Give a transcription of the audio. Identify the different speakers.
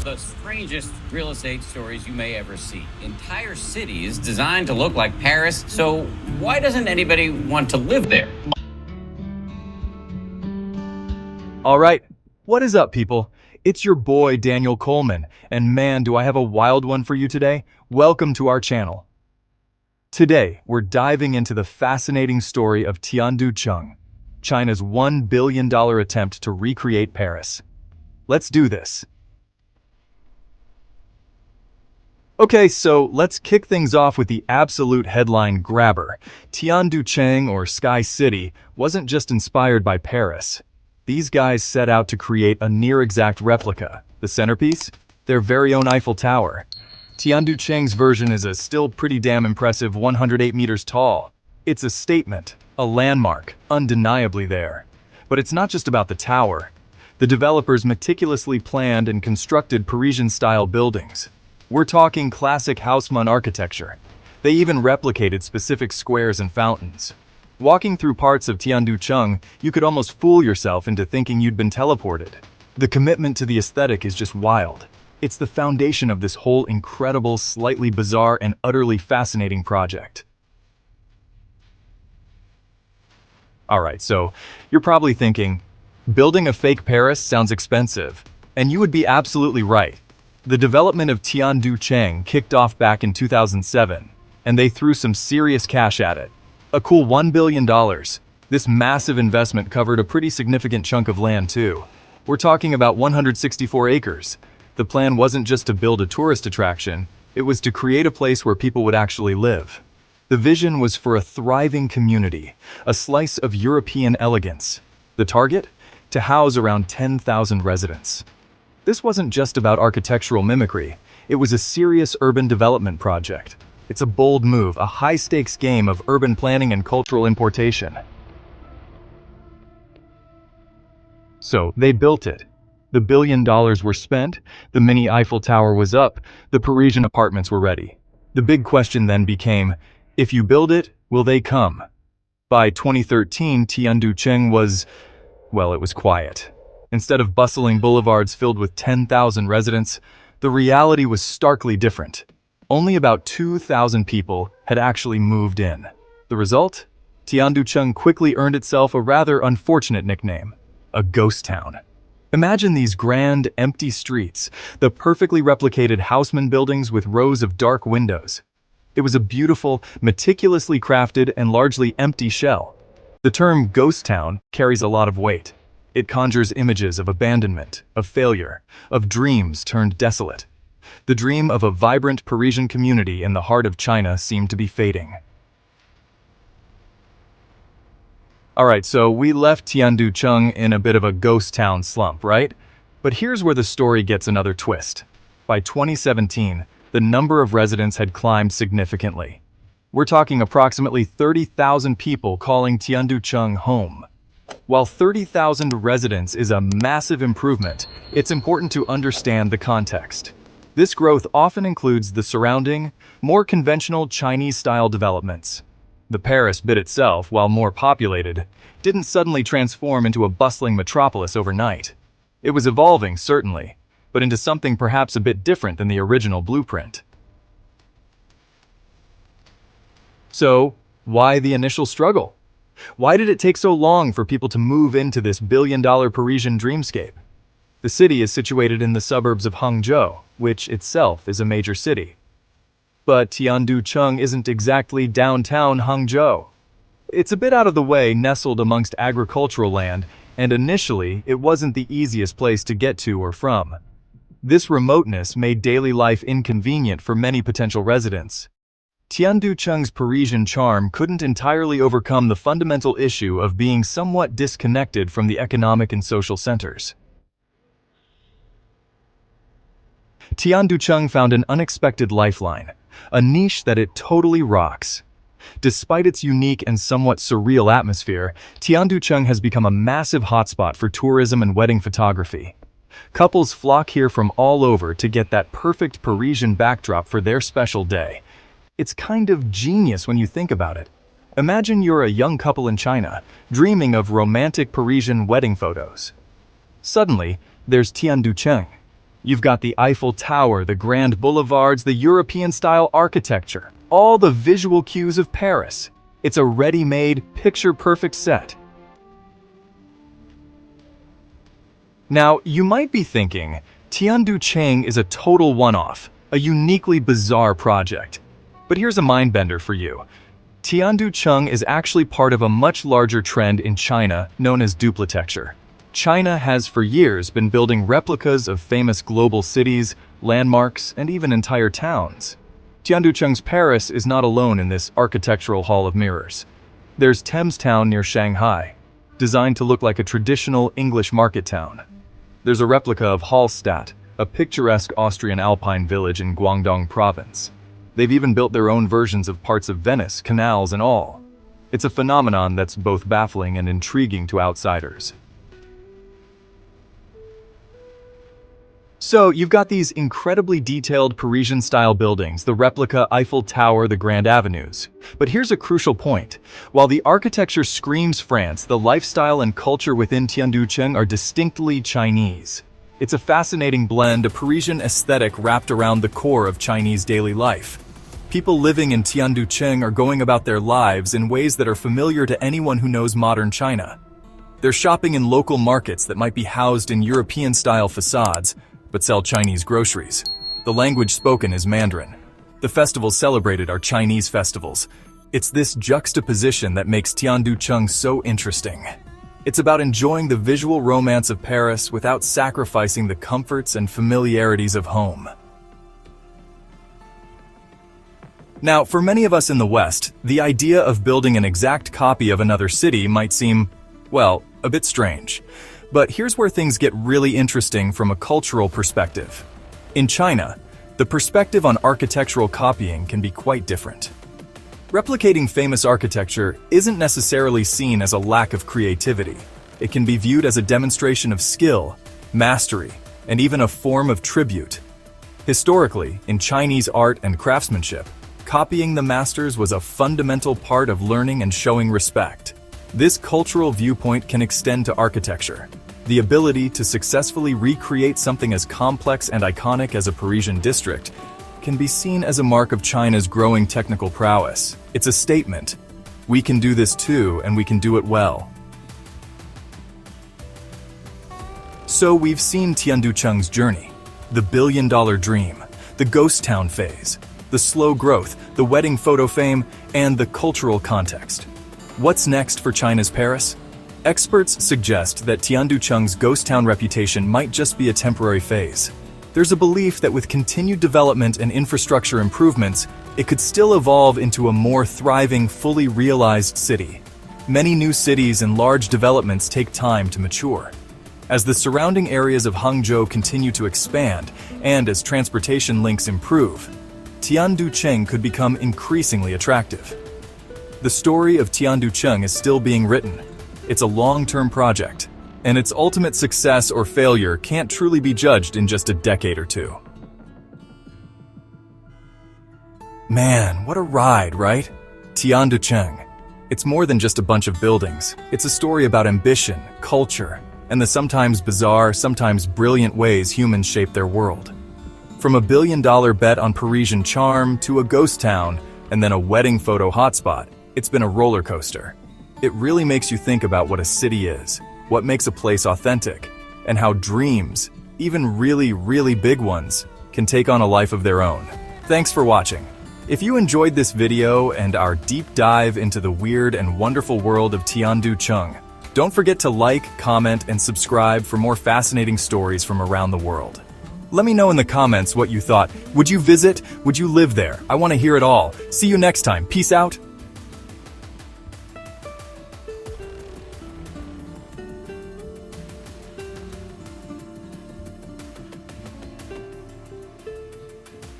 Speaker 1: of the strangest real estate stories you may ever see. Entire cities designed to look like Paris, so why doesn't anybody want to live there?
Speaker 2: All right, what is up, people? It's your boy Daniel Coleman, and man, do I have a wild one for you today. Welcome to our channel. Today, we're diving into the fascinating story of Tian Du Cheng, China's $1 billion attempt to recreate Paris. Let's do this. Okay, so let's kick things off with the absolute headline grabber. Tianducheng, or Sky City, wasn't just inspired by Paris. These guys set out to create a near-exact replica. The centerpiece? Their very own Eiffel Tower. Tianducheng's version is a still pretty damn impressive 108 meters tall. It's a statement, a landmark, undeniably there. But it's not just about the tower. The developers meticulously planned and constructed Parisian-style buildings. We're talking classic Haussmann architecture. They even replicated specific squares and fountains. Walking through parts of Tianducheng, you could almost fool yourself into thinking you'd been teleported. The commitment to the aesthetic is just wild. It's the foundation of this whole incredible, slightly bizarre, and utterly fascinating project. Alright, so you're probably thinking, building a fake Paris sounds expensive. And you would be absolutely right. The development of Tian Du Cheng kicked off back in 2007, and they threw some serious cash at it. A cool $1 billion. This massive investment covered a pretty significant chunk of land too. We're talking about 164 acres. The plan wasn't just to build a tourist attraction, it was to create a place where people would actually live. The vision was for a thriving community, a slice of European elegance. The target? To house around 10,000 residents. This wasn't just about architectural mimicry, it was a serious urban development project. It's a bold move, a high-stakes game of urban planning and cultural importation. So, they built it. The $1 billion were spent, the mini Eiffel Tower was up, the Parisian apartments were ready. The big question then became, if you build it, will they come? By 2013, Tianducheng was, well, it was quiet. Instead of bustling boulevards filled with 10,000 residents, the reality was starkly different. Only about 2,000 people had actually moved in. The result? Tianducheng quickly earned itself a rather unfortunate nickname, a ghost town. Imagine these grand, empty streets, the perfectly replicated Haussmann buildings with rows of dark windows. It was a beautiful, meticulously crafted, and largely empty shell. The term ghost town carries a lot of weight. It conjures images of abandonment, of failure, of dreams turned desolate. The dream of a vibrant Parisian community in the heart of China seemed to be fading. Alright, so we left Tianducheng in a bit of a ghost town slump, right? But here's where the story gets another twist. By 2017, the number of residents had climbed significantly. We're talking approximately 30,000 people calling Tianducheng home. While 30,000 residents is a massive improvement, it's important to understand the context. This growth often includes the surrounding, more conventional Chinese-style developments. The Paris bit itself, while more populated, didn't suddenly transform into a bustling metropolis overnight. It was evolving, certainly, but into something perhaps a bit different than the original blueprint. So, why the initial struggle? Why did it take so long for people to move into this billion-dollar Parisian dreamscape? The city is situated in the suburbs of Hangzhou, which itself is a major city. But Tianducheng isn't exactly downtown Hangzhou. It's a bit out of the way, nestled amongst agricultural land, and initially it wasn't the easiest place to get to or from. This remoteness made daily life inconvenient for many potential residents. Tianducheng's Parisian charm couldn't entirely overcome the fundamental issue of being somewhat disconnected from the economic and social centers. Tianducheng found an unexpected lifeline, a niche that it totally rocks. Despite its unique and somewhat surreal atmosphere, Tianducheng has become a massive hotspot for tourism and wedding photography. Couples flock here from all over to get that perfect Parisian backdrop for their special day. It's kind of genius when you think about it. Imagine you're a young couple in China, dreaming of romantic Parisian wedding photos. Suddenly, there's Tianducheng. You've got the Eiffel Tower, the grand boulevards, the European-style architecture, all the visual cues of Paris. It's a ready-made, picture-perfect set. Now, you might be thinking, Tianducheng is a total one-off, a uniquely bizarre project. But here's a mind-bender for you. Tianducheng is actually part of a much larger trend in China known as Duplitecture. China has for years been building replicas of famous global cities, landmarks, and even entire towns. Tianducheng's Paris is not alone in this architectural hall of mirrors. There's Thames Town near Shanghai, designed to look like a traditional English market town. There's a replica of Hallstatt, a picturesque Austrian alpine village in Guangdong province. They've even built their own versions of parts of Venice, canals and all. It's a phenomenon that's both baffling and intriguing to outsiders. So, you've got these incredibly detailed Parisian-style buildings, the replica Eiffel Tower, the grand avenues. But here's a crucial point. While the architecture screams France, the lifestyle and culture within Tianducheng are distinctly Chinese. It's a fascinating blend of Parisian aesthetic wrapped around the core of Chinese daily life. People living in Tianducheng are going about their lives in ways that are familiar to anyone who knows modern China. They're shopping in local markets that might be housed in European-style facades, but sell Chinese groceries. The language spoken is Mandarin. The festivals celebrated are Chinese festivals. It's this juxtaposition that makes Tianducheng so interesting. It's about enjoying the visual romance of Paris without sacrificing the comforts and familiarities of home. Now, for many of us in the West, the idea of building an exact copy of another city might seem, well, a bit strange. But here's where things get really interesting from a cultural perspective. In China, the perspective on architectural copying can be quite different. Replicating famous architecture isn't necessarily seen as a lack of creativity. It can be viewed as a demonstration of skill, mastery, and even a form of tribute. Historically, in Chinese art and craftsmanship, copying the masters was a fundamental part of learning and showing respect. This cultural viewpoint can extend to architecture. The ability to successfully recreate something as complex and iconic as a Parisian district can be seen as a mark of China's growing technical prowess. It's a statement. We can do this too, and we can do it well. So we've seen Tianducheng's journey, the billion-dollar dream, the ghost town phase, the slow growth, the wedding photo fame, and the cultural context. What's next for China's Paris? Experts suggest that Tianducheng's ghost town reputation might just be a temporary phase. There's a belief that with continued development and infrastructure improvements, it could still evolve into a more thriving, fully realized city. Many new cities and large developments take time to mature. As the surrounding areas of Hangzhou continue to expand, and as transportation links improve, Tianducheng could become increasingly attractive. The story of Tianducheng is still being written. It's a long-term project, and its ultimate success or failure can't truly be judged in just a decade or two. Man, what a ride, right? Tianducheng. It's more than just a bunch of buildings. It's a story about ambition, culture, and the sometimes bizarre, sometimes brilliant ways humans shape their world. From a billion-dollar bet on Parisian charm to a ghost town and then a wedding photo hotspot, it's been a roller coaster. It really makes you think about what a city is, what makes a place authentic, and how dreams, even really, really big ones, can take on a life of their own. Thanks for watching. If you enjoyed this video and our deep dive into the weird and wonderful world of Tianducheng, don't forget to like, comment, and subscribe for more fascinating stories from around the world. Let me know in the comments what you thought. Would you visit? Would you live there? I want to hear it all. See you next time. Peace out.